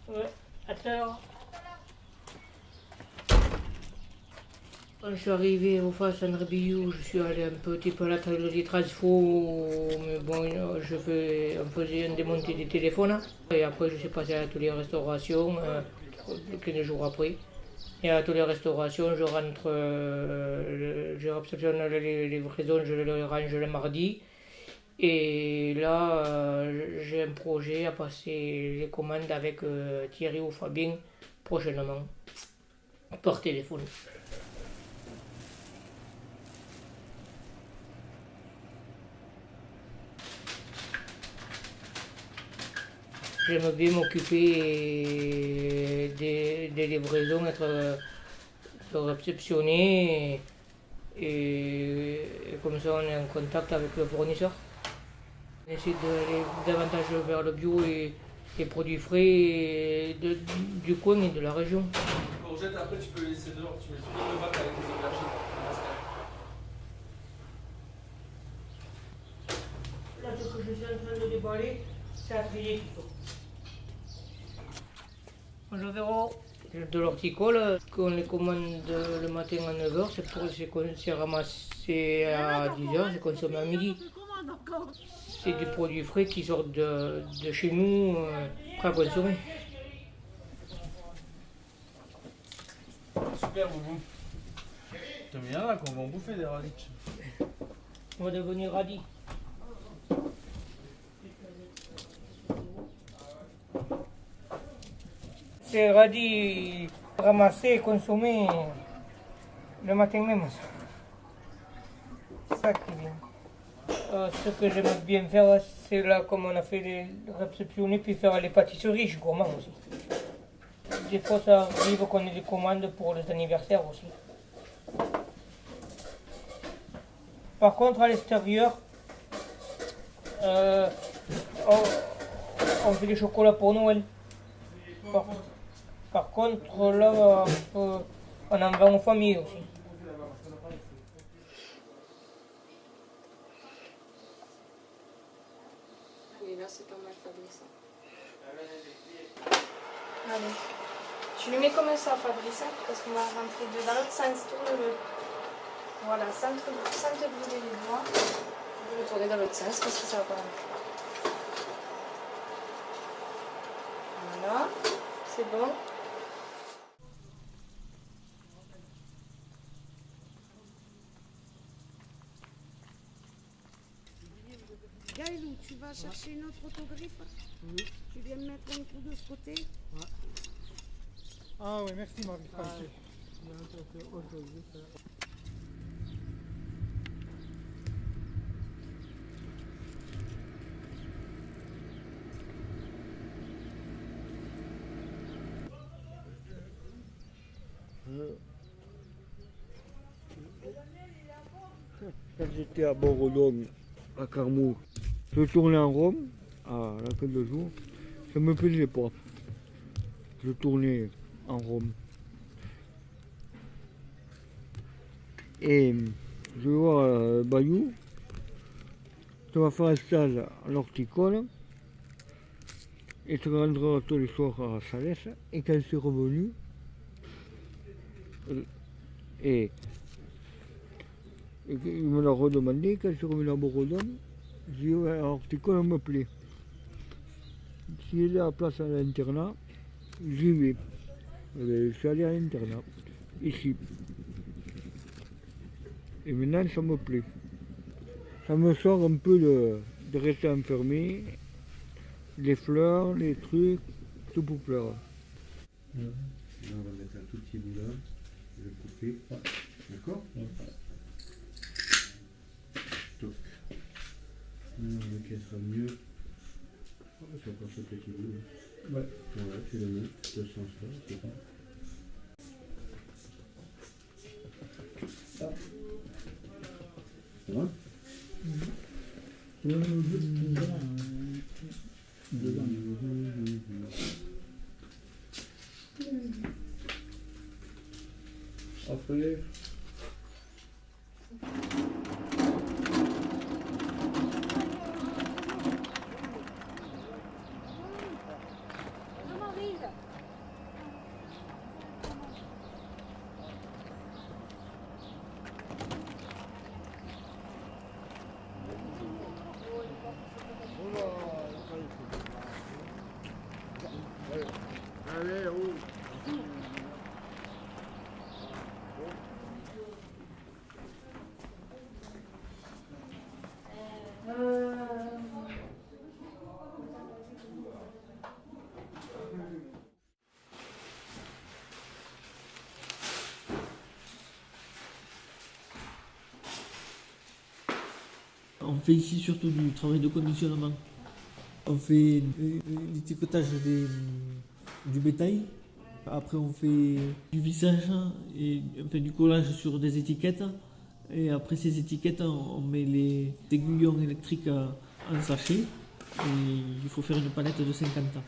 Ouais, à tout à l'heure. Quand je suis arrivé au face André Billou, je suis allé un petit peu à la table des transfo, mais bon, on faisait un démonté des téléphones. Et après, je suis passé à l'atelier restauration, 15 jours après. Et à l'atelier restauration, je rentre, je réceptionne les livraisons, je les range le mardi. Et là, j'ai un projet à passer les commandes avec Thierry ou Fabien prochainement, par téléphone. J'aime bien m'occuper des livraisons, être réceptionné et comme ça on est en contact avec le fournisseur. On essaie d'aller davantage vers le bio et les produits frais du coin et de la région. Les courgettes, après tu peux les laisser dehors, tu mets tout dans le bac avec les aubergines. Là, ce que je suis en train de déballer, c'est un trier qu'il faut. Bonjour Véro. De l'horticole, qu'on les commande le matin à 9h, c'est ramassé à 10h, c'est consommé à midi. C'est des produits frais qui sortent de chez nous, prêts à consommer. Super Boubou. T'aimes bien là qu'on va en bouffer des radicchs. On va devenir radis. C'est radis ramassé et consommé le matin même. C'est ça qui est bien. Ce que j'aime bien faire, c'est là comme on a fait les réceptionner, puis faire les pâtisseries, je suis gourmand aussi. Des fois ça arrive qu'on ait des commandes pour les anniversaires aussi. Par contre à l'extérieur, on fait des chocolats pour Noël. Par contre là, on en vend aux familles aussi. Et là, c'est pas mal Fabrice. Allez. Tu lui mets comme ça, Fabrice, parce qu'on va rentrer dans l'autre sens. Tourne-le. Voilà, sans te brûler les doigts. Je vais le tourner dans l'autre sens parce que ça va pas rentrer. Voilà, c'est bon. Gaëlou, tu vas chercher une autre autogriffe. Oui. Tu viens me mettre un coup de ce côté. Ah oui, merci Marie-France. Aujourd'hui, Quand j'étais à Borodon, à Carmou, je tournais en Rome, à la fin de jour, ça me plaisait pas. Je tournais en Rome. Et je vais voir Bayou, ça va faire un stage à l'horticole, et je rentrerai tous les soirs à Salès, et quand je suis revenu, et il me l'a redemandé, quand je suis revenu à Borodon, j'ai dit ouais, l'horticole me plaît. S'il est à la place à l'internat, j'y vais. Je suis allé à l'internat, ici. Et maintenant, ça me plaît. Ça me sort un peu de rester enfermé, les fleurs, les trucs, tout pour plaire. Là, on va mettre un tout petit bout là, je vais couper. D'accord. Toc. Lequel sera mieux. C'est encore ce petit bout là. Ouais. Voilà, tu le mets de ce sens-là, c'est bon. Ça va? Après. Allez, oh. On fait ici surtout du travail de conditionnement. On fait l'étiquetage du bétail. Après on fait du vissage et enfin, du collage sur des étiquettes. Et après ces étiquettes, on met les aiguillons électriques en sachet. Et il faut faire une palette de 50 ans.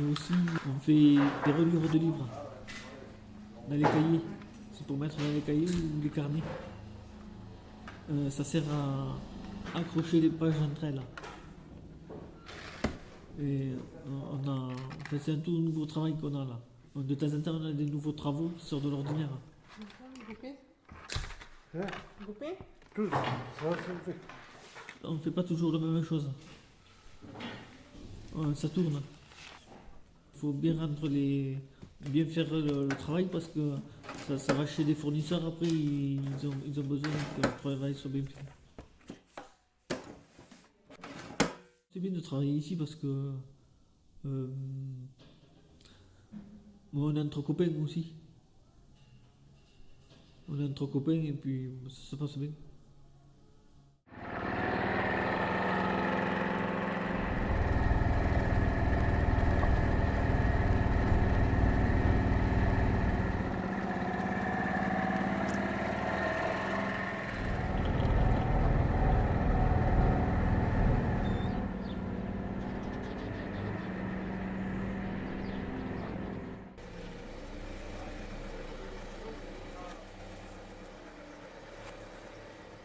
Et aussi, on fait des reliures de livres dans les cahiers. C'est pour mettre dans les cahiers ou les carnets. Ça sert à accrocher les pages entre elles. Et c'est un tout nouveau travail qu'on a là. De temps en temps, on a des nouveaux travaux qui sortent de l'ordinaire. Goupé Hein? Goupé Tout ça, ça se fait. On ne fait pas toujours la même chose. Ça tourne. Il faut bien bien faire le travail parce que ça va chez des fournisseurs. Après, ils ont besoin que le travail soit bien fait. C'est bien de travailler ici parce que on est entre copains aussi. On est entre copains et puis ça se passe bien.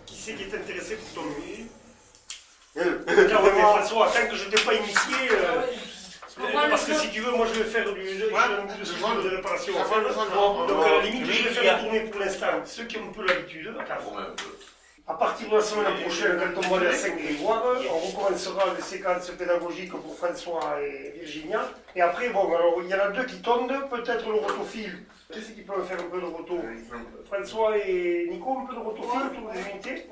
Qui c'est qui est intéressé pour ton milieu? François, tant que je t'ai pas initié, parce que si tu veux, moi je vais faire de réparation. Donc à la limite, je vais faire tourner pour l'instant ceux qui ont un peu l'habitude. À partir de la semaine prochaine, quand on va aller à Saint-Grégoire, on recommencera les séquences pédagogiques pour François et Virginia. Et après, bon, alors il y en a 2 qui tondent, peut-être le rotophile. Qui c'est qui peut faire un peu de roto? François et Nico, un peu de rotophile autour des unités.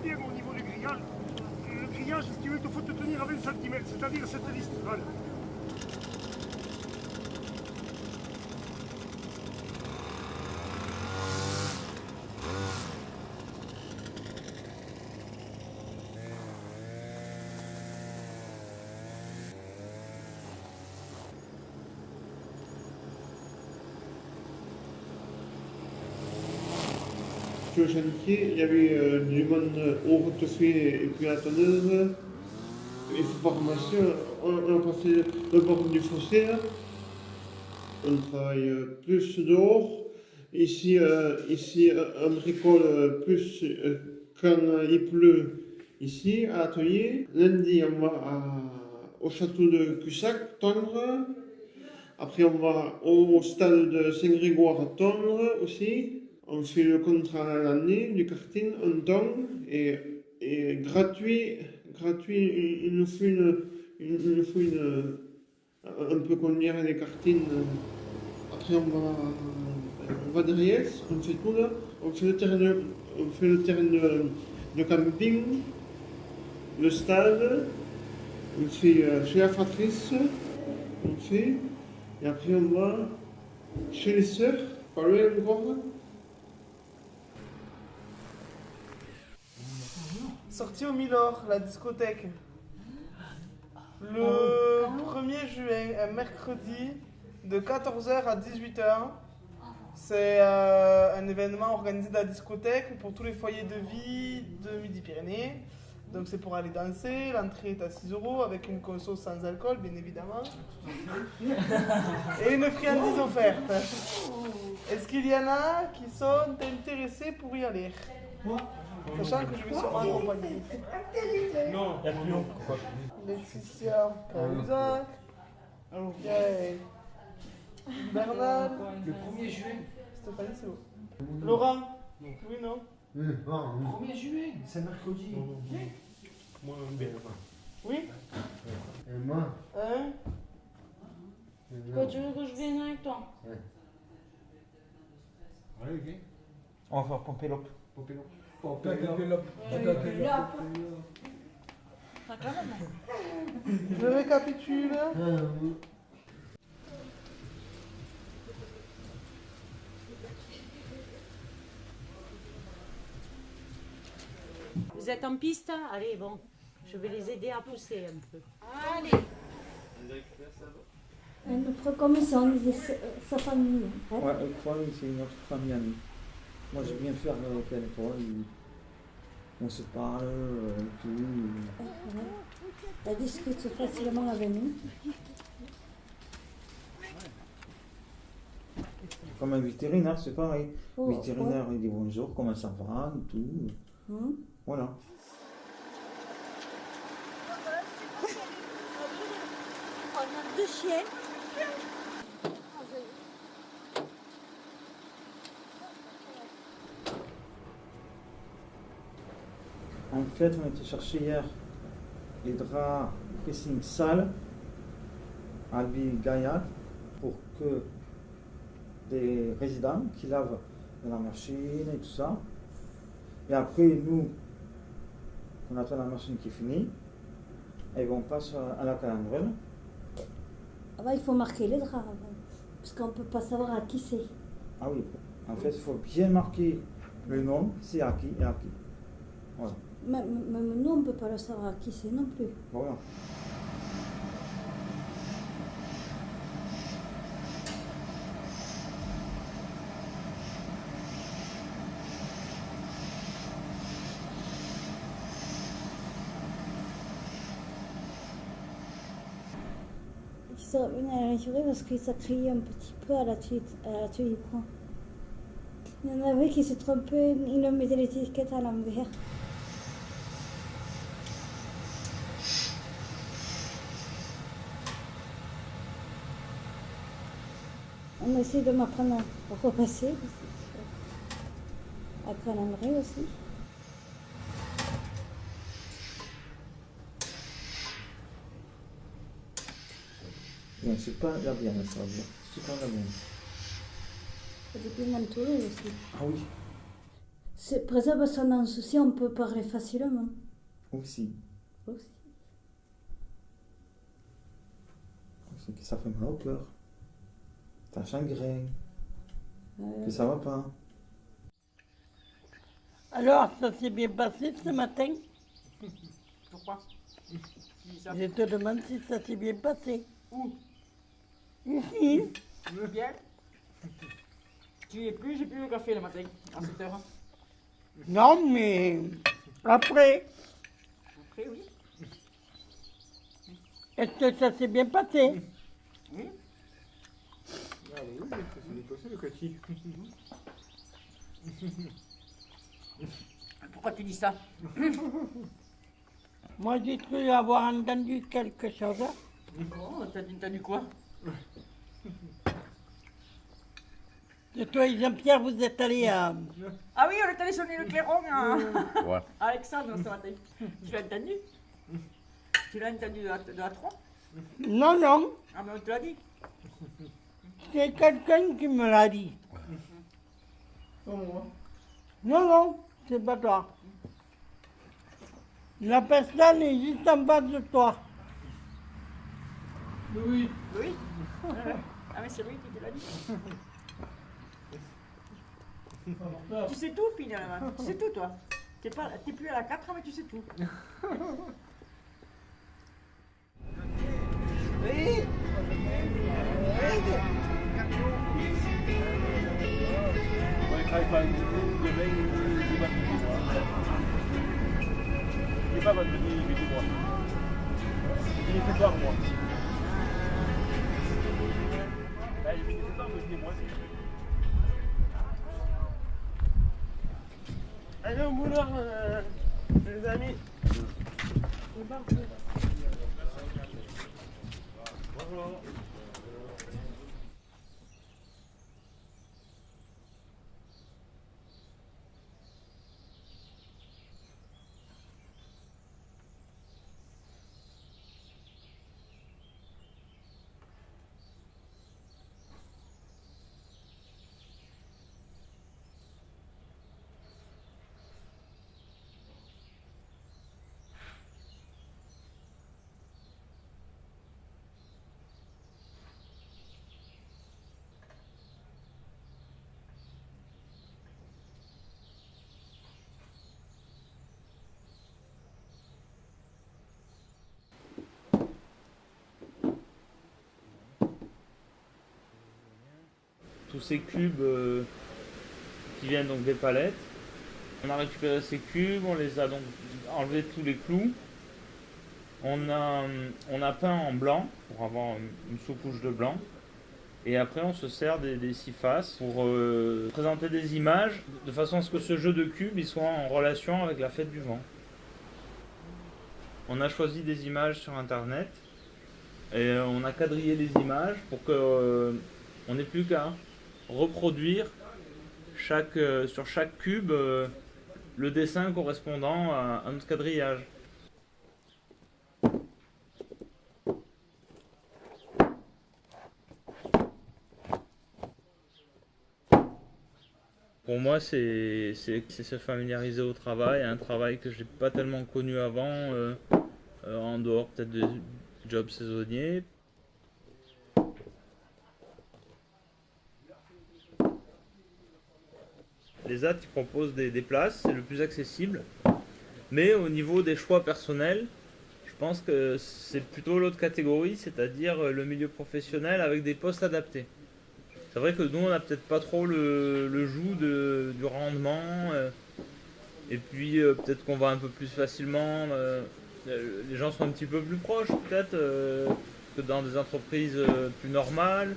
Au niveau du grillage, le grillage, si tu veux, il faut te tenir à 20 cm, c'est-à-dire cette liste. Voilà. Sur le chantier, il y avait du monde au rotophile et puis à la tonneuse. Et pour formation, on a passé le bord du fossé. Là. On travaille plus dehors. Ici, on bricole plus quand il pleut. Ici, à l'atelier. Lundi, on va au château de Cussac tondre. Après, on va au stade de Saint-Grégoire tondre aussi. On fait le contrat à l'année du karting, on tombe et gratuit, il nous faut un peu conduire les kartings. Après on va derrière, on fait tout là, on fait le terrain de camping, le stade, on fait chez la fratrice, et après on va chez les sœurs, pas loin encore. Sortie au Milor, la discothèque. Le 1er juin, un mercredi, de 14h à 18h. C'est un événement organisé de la discothèque pour tous les foyers de vie de Midi-Pyrénées. Donc c'est pour aller danser, l'entrée est à 6 € avec une conso sans alcool, bien évidemment. Et une friandise offerte. Est-ce qu'il y en a qui sont intéressés pour y aller? Sachant que je vais sur accompagner. Non, il n'y a plus long. Laetitia Cahuzac, Bernard. Le 1er juin. Stéphanie, c'est où? Laurent? Oui, non? Le 1er juin, c'est mercredi. Moi, bien. Oui? Et moi? Hein? Quoi, tu veux que je vienne avec toi? Allez, viens. On va faire Pompélope. Je récapitule. Vous êtes en piste? Allez, bon, je vais les aider à pousser un peu. Allez. Notre commission, sa famille. Ouais, c'est notre famille à nous. Moi, j'aime bien faire avec toi. On se parle, tout. Elle discute facilement avec nous. Comme un vétérinaire, c'est pareil. Le vétérinaire, il dit bonjour, comment ça va, et tout. Voilà. On a 2 chiens. En fait, on a été chercher hier les draps pressing sales à Albi-Gaillac pour que des résidents qui lavent dans la machine et tout ça. Et après, nous, on attend la machine qui est finie et on passe à la calandrelle. Ah bah, il faut marquer les draps, parce qu'on ne peut pas savoir à qui c'est. Ah oui, en fait, il faut bien marquer le nom, c'est à qui et à qui. Voilà. Même nous, on ne peut pas le savoir à qui c'est non plus. Voilà. sont revenus à la journée parce que ça criait un petit peu à l'atelier point. Il y en avait qui se trompaient, ils ont mis l'étiquette à l'envers. On essaie de m'apprendre à repasser, à calendrier aussi. Non, c'est pas la viande, ça va bien. C'est pas la viande. Ça dépend d'entouré aussi. Ah oui. C'est pour ça, parce qu'on a un souci, on peut parler facilement. Aussi. Aussi. C'est que ça fait mal au cœur. T'as chagrin. Que ça va pas. Alors, ça s'est bien passé ce matin? Pourquoi? Je te demande si ça s'est bien passé. Où? Ici. Bien. J'ai bu le café le matin, à 7h. Non, mais après, Après, oui. est-ce que ça s'est bien passé? Oui. Ah oui, ça s'est dépassé le Cathy. Pourquoi tu dis ça? Moi, j'ai cru avoir entendu quelque chose. Oh, t'as entendu quoi? Et toi et Jean-Pierre, vous êtes allés à... Ah oui, on est allé sonner le clairon à Ouais. Alexandre ce matin. Tu l'as entendu? Tu l'as entendu de la 3? Non, non, Ah mais on te l'a dit. c'est quelqu'un qui me l'a dit. Non, non, c'est pas toi. La personne est juste en bas de toi. Oui. Oui? Ah mais c'est lui qui te l'a dit. Tu sais tout finalement, tu sais tout toi. T'es plus à la 4 mais tu sais tout. Oui. Ouais, travaille pas demain, il va c'est pas vendredi, il est du mois. Il est ce soir, moi. Là, il est ce soir, mais moi aussi. Allez au moulin, les amis. Bonjour. Tous ces cubes qui viennent donc des palettes. On a récupéré ces cubes, on les a donc enlevé tous les clous. On a peint en blanc pour avoir une sous-couche de blanc. Et après on se sert des scie faces pour présenter des images de façon à ce que ce jeu de cubes il soit en relation avec la fête du vent. On a choisi des images sur internet et on a quadrillé les images pour que on n'ait plus qu'à reproduire sur chaque cube le dessin correspondant à notre quadrillage. Pour moi, c'est se familiariser au travail, un travail que je n'ai pas tellement connu avant, en dehors peut-être de jobs saisonniers. Les AT proposent des places, c'est le plus accessible, mais au niveau des choix personnels, je pense que c'est plutôt l'autre catégorie, c'est-à-dire le milieu professionnel avec des postes adaptés. C'est vrai que nous on n'a peut-être pas trop le joug du rendement, et puis peut-être qu'on va un peu plus facilement, les gens sont un petit peu plus proches peut-être, que dans des entreprises plus normales,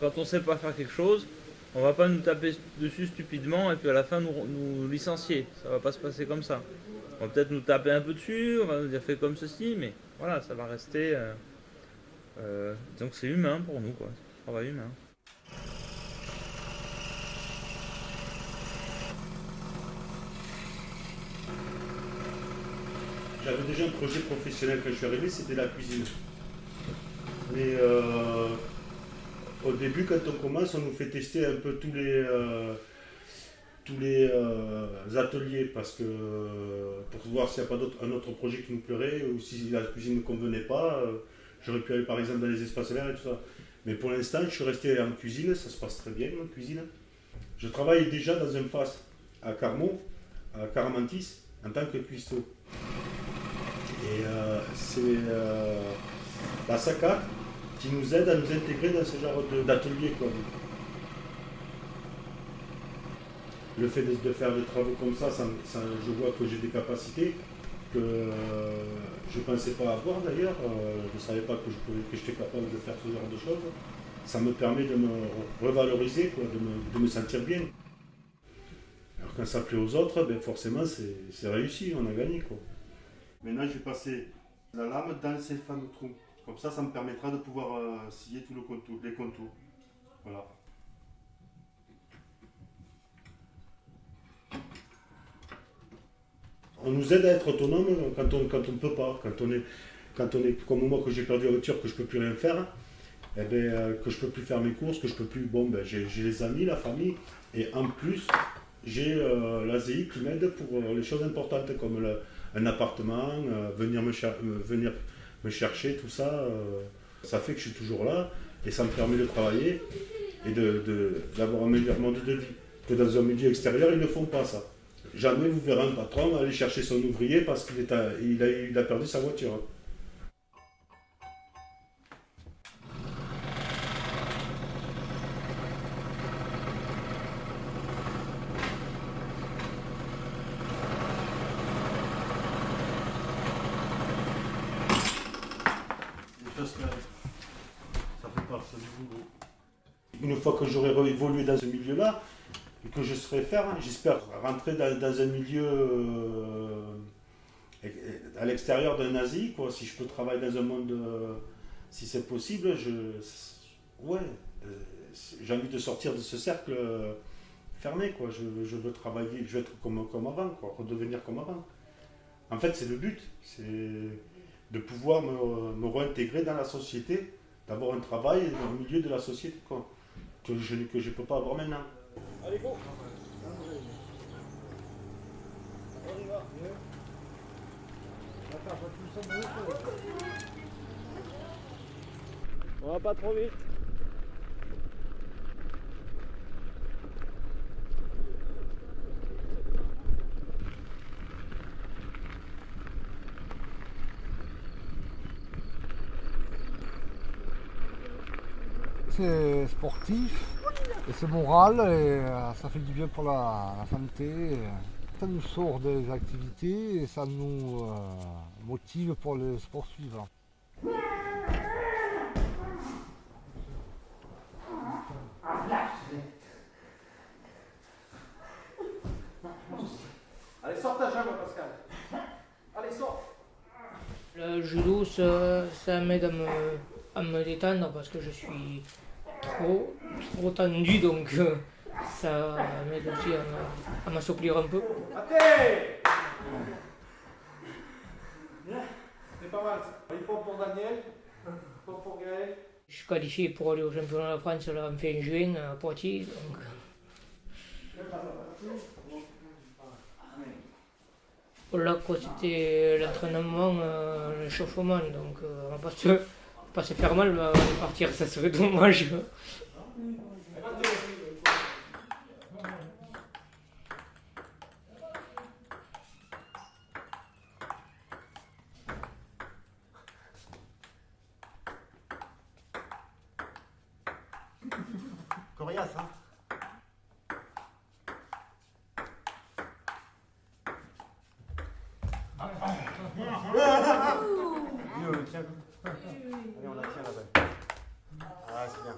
quand on ne sait pas faire quelque chose, on va pas nous taper dessus stupidement et puis à la fin nous licencier. Ça va pas se passer comme ça. On va peut-être nous taper un peu dessus, on va nous dire fait comme ceci, mais voilà, ça va rester... donc c'est humain pour nous, quoi. C'est un travail humain. J'avais déjà un projet professionnel quand je suis arrivé, c'était la cuisine. Mais au début, quand on commence, on nous fait tester un peu tous les ateliers parce que pour voir s'il n'y a pas un autre projet qui nous plairait ou si la cuisine ne convenait pas, j'aurais pu aller par exemple dans les espaces verts et tout ça. Mais pour l'instant, je suis resté en cuisine, ça se passe très bien en cuisine. Je travaille déjà dans un FAS à Carmont, à Caramantis, en tant que cuistot. Et c'est la SACAT qui nous aide à nous intégrer dans ce genre d'atelier. Le fait de faire des travaux comme ça, je vois que j'ai des capacités que je ne pensais pas avoir d'ailleurs. Je ne savais pas que j'étais capable de faire ce genre de choses. Ça me permet de me revaloriser, de me sentir bien. Alors quand ça plaît aux autres, ben forcément c'est réussi, on a gagné, quoi. Maintenant, je vais passer la lame dans ces fameux trous. Comme ça me permettra de pouvoir scier tout les contours. Voilà. On nous aide à être autonome quand on ne peut pas. Quand on est comme moi, que j'ai perdu la voiture, que je ne peux plus rien faire, eh ben, que je ne peux plus faire mes courses, que je peux plus. Bon, ben, j'ai les amis, la famille, et en plus, j'ai l'ASI qui m'aide pour les choses importantes comme un appartement, venir me chercher, tout ça. Ça fait que je suis toujours là et ça me permet de travailler et d'avoir un meilleur mode de vie. Que dans un milieu extérieur, ils ne font pas ça. Jamais vous verrez un patron aller chercher son ouvrier parce qu'il a perdu sa voiture. Ça fait partie du boulot. Une fois que j'aurai évolué dans ce milieu-là, et que je serai j'espère rentrer dans un milieu à l'extérieur d'un Asie, quoi. Si je peux travailler dans un monde, si c'est possible, j'ai envie de sortir de ce cercle fermé, quoi. Je veux travailler, je veux être comme avant, quoi, redevenir comme avant. En fait, c'est le but, c'est de pouvoir me réintégrer dans la société, d'avoir un travail dans le milieu de la société, quoi, que je ne peux pas avoir maintenant. Allez, go! On y va. On va pas trop vite. C'est sportif et c'est moral et ça fait du bien pour la santé. Ça nous sort des activités et ça nous motive pour les sports suivants. Allez, sors ta jambe, Pascal. Allez, sors. Le judo, ça m'aide à me détendre parce que je suis trop tendu, donc ça m'aide aussi à m'assouplir un peu. Athée! C'est pas mal ça. Il faut pour Daniel, pour Gaël. Je suis qualifié pour aller au championnat de France là, en fin juin à Poitiers. Donc... Là, quoi, c'était l'entraînement, l'échauffement, donc on va pas se faire mal, mais partir, ça serait dommage. Coriace, hein? Tiens. Allez, on la tient là-bas. Ah, c'est bien.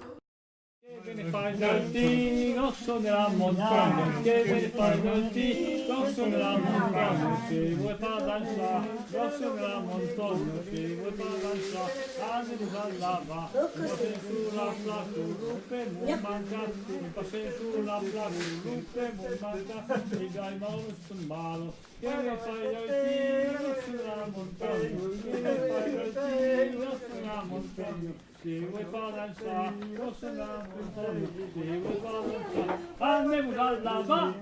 Che me fai saltini, rosso nella montagna, che me fai saltini, rosso nella montagna, che vuoi far danzare, rosso nella montagna, che vuoi far danzare, andiamo dall'ava, mi passi sulla placca, ruppe, non manca, mi passi sulla placca, ruppe, non manca, mi dai mano sul mano, che me fai saltini, rosso nella montagna, che me fai saltini, rosso nella montagna, che vuoi far danzare, rosso nella montagna, che vuoi far danzare, andiamo dall'ava.